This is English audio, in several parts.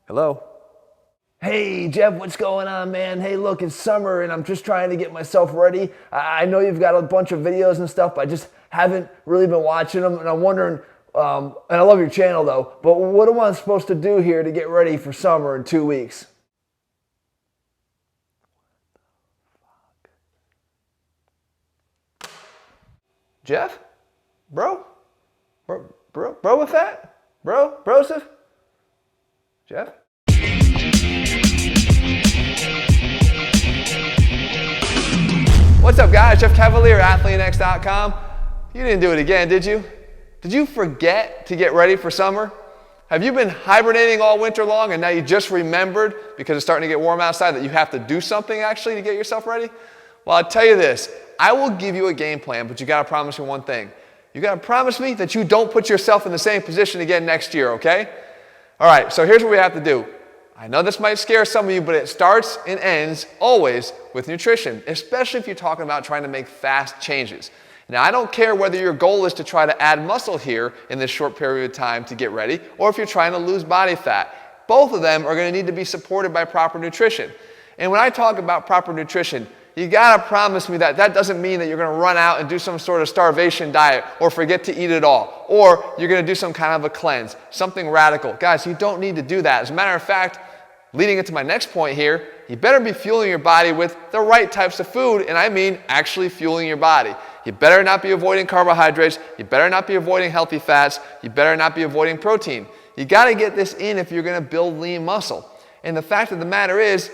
Hello? Hey, Jeff, what's going on, man? Hey, look, it's summer and I'm just trying to get myself ready. I know you've got a bunch of videos and stuff, but I just haven't really been watching them. And I'm wondering, and I love your channel though, but what am I supposed to do here to get ready for summer in 2 weeks? Jeff? Bro, with that? Broseph? Jeff? What's up, guys? Jeff Cavalier, ATHLEAN-X.com. You didn't do it again, did you? Did you forget to get ready for summer? Have you been hibernating all winter long and now you just remembered, because it's starting to get warm outside, that you have to do something actually to get yourself ready? Well, I'll tell you this. I will give you a game plan, but you got to promise me one thing. You got to promise me that you don't put yourself in the same position again next year, okay? All right, so here's what we have to do. I know this might scare some of you, but it starts and ends always with nutrition, especially if you're talking about trying to make fast changes. Now, I don't care whether your goal is to try to add muscle here in this short period of time to get ready, or if you're trying to lose body fat. Both of them are going to need to be supported by proper nutrition. And when I talk about proper nutrition, you got to promise me that that doesn't mean that you're going to run out and do some sort of starvation diet or forget to eat it all, or you're going to do some kind of a cleanse, something radical. Guys, you don't need to do that. As a matter of fact, leading into my next point here, you better be fueling your body with the right types of food, and I mean actually fueling your body. You better not be avoiding carbohydrates. You better not be avoiding healthy fats. You better not be avoiding protein. You got to get this in if you're going to build lean muscle. And the fact of the matter is,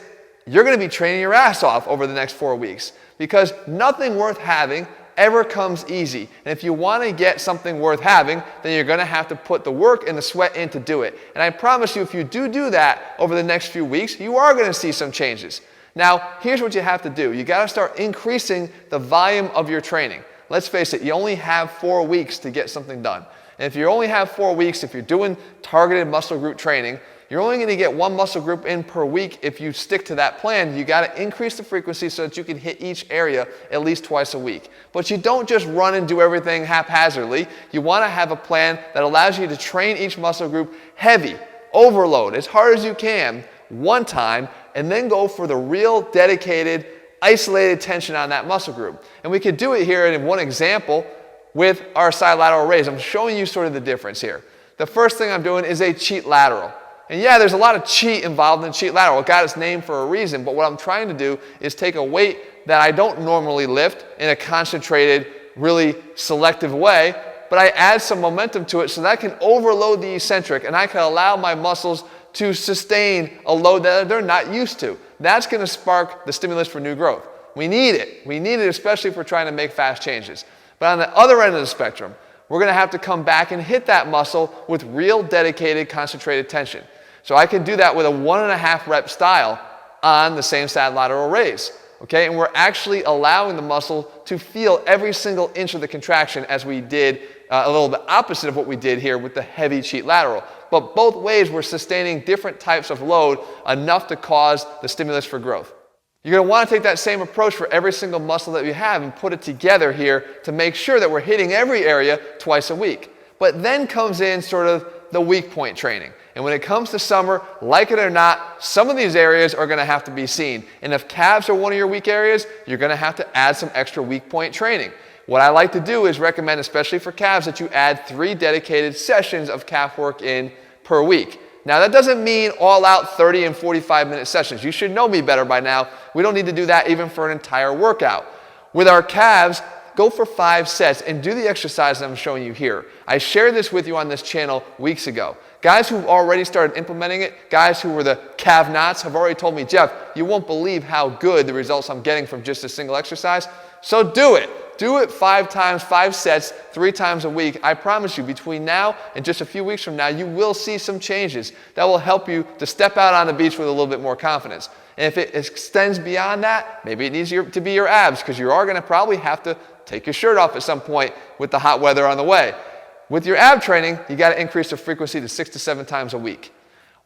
you're going to be training your ass off over the next 4 weeks, because nothing worth having ever comes easy. And if you want to get something worth having, then you're going to have to put the work and the sweat in to do it. And I promise you, if you do that over the next few weeks, you are going to see some changes. Now, here's what you have to do. You got to start increasing the volume of your training. Let's face it, you only have 4 weeks to get something done. And if you only have 4 weeks, if you're doing targeted muscle group training, you're only going to get one muscle group in per week. If you stick to that plan, you got to increase the frequency so that you can hit each area at least twice a week. But you don't just run and do everything haphazardly. You want to have a plan that allows you to train each muscle group heavy, overload, as hard as you can, one time, and then go for the real dedicated, isolated tension on that muscle group. And we could do it here in one example with our side lateral raise. I'm showing you sort of the difference here. The first thing I'm doing is a cheat lateral. And yeah, there's a lot of cheat involved in cheat lateral. It got its name for a reason, but what I'm trying to do is take a weight that I don't normally lift in a concentrated, really selective way, but I add some momentum to it so that I can overload the eccentric and I can allow my muscles to sustain a load that they're not used to. That's going to spark the stimulus for new growth. We need it. We need it, especially if we're trying to make fast changes. But on the other end of the spectrum, we're going to have to come back and hit that muscle with real dedicated, concentrated tension. So I can do that with a 1.5 rep style on the same side lateral raise. Okay, and we're actually allowing the muscle to feel every single inch of the contraction, as we did a little bit opposite of what we did here with the heavy cheat lateral. But both ways we're sustaining different types of load enough to cause the stimulus for growth. You're going to want to take that same approach for every single muscle that you have and put it together here to make sure that we're hitting every area twice a week. But then comes in sort of the weak point training. And when it comes to summer, like it or not, some of these areas are going to have to be seen. And if calves are one of your weak areas, you're going to have to add some extra weak point training. What I like to do is recommend, especially for calves, that you add 3 dedicated sessions of calf work in per week. Now, that doesn't mean all out 30 and 45-minute sessions. You should know me better by now. We don't need to do that even for an entire workout. With our calves, go for 5 sets and do the exercise that I'm showing you here. I shared this with you on this channel weeks ago. Guys who've already started implementing it, guys who were the calf-nots, have already told me, Jeff, you won't believe how good the results I'm getting from just a single exercise. So do it. Do it 5 times, 5 sets, 3 times a week. I promise you, between now and just a few weeks from now, you will see some changes that will help you to step out on the beach with a little bit more confidence. And if it extends beyond that, maybe it needs to be your abs, because you are going to probably have to take your shirt off at some point with the hot weather on the way. With your ab training, you got to increase the frequency to 6 to 7 times a week.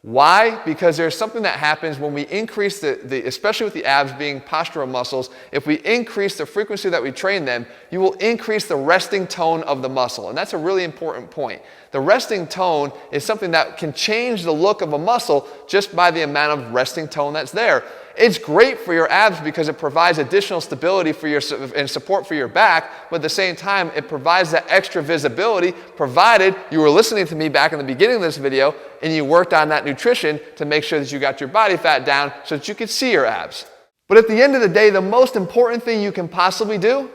Why? Because there's something that happens when we increase especially with the abs being postural muscles, if we increase the frequency that we train them, you will increase the resting tone of the muscle. And that's a really important point. The resting tone is something that can change the look of a muscle just by the amount of resting tone that's there. It's great for your abs because it provides additional stability for and support for your back, but at the same time, it provides that extra visibility, provided you were listening to me back in the beginning of this video and you worked on that nutrition to make sure that you got your body fat down so that you could see your abs. But at the end of the day, the most important thing you can possibly do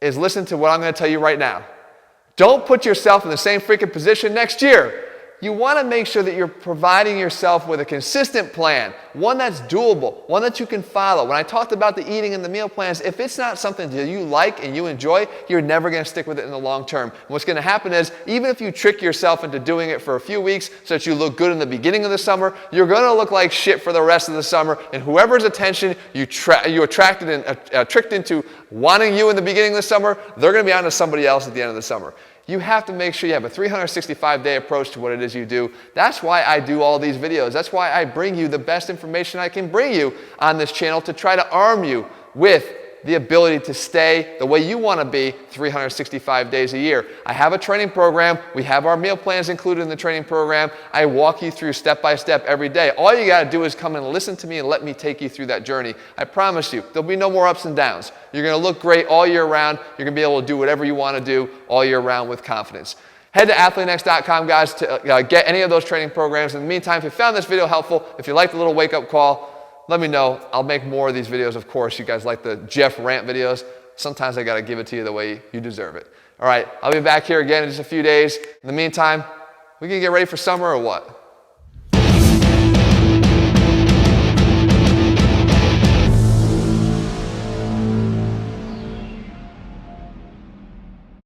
is listen to what I'm going to tell you right now. Don't put yourself in the same freaking position next year. You want to make sure that you're providing yourself with a consistent plan, one that's doable, one that you can follow. When I talked about the eating and the meal plans, if it's not something that you like and you enjoy, you're never going to stick with it in the long term. And what's going to happen is, even if you trick yourself into doing it for a few weeks so that you look good in the beginning of the summer, you're going to look like shit for the rest of the summer, and whoever's attention you attracted and tricked into wanting you in the beginning of the summer, they're going to be on to somebody else at the end of the summer. You have to make sure you have a 365-day approach to what it is you do. That's why I do all these videos. That's why I bring you the best information I can bring you on this channel to try to arm you with the ability to stay the way you want to be 365 days a year. I have a training program. We have our meal plans included in the training program. I walk you through step by step every day. All you got to do is come and listen to me and let me take you through that journey. I promise you, there'll be no more ups and downs. You're going to look great all year round. You're going to be able to do whatever you want to do all year round with confidence. Head to ATHLEAN-X.com, guys, to get any of those training programs. In the meantime, if you found this video helpful, if you liked the little wake-up call, let me know. I'll make more of these videos, of course. You guys like the Jeff rant videos. Sometimes I got to give it to you the way you deserve it. All right, I'll be back here again in just a few days. In the meantime, we can get ready for summer or what?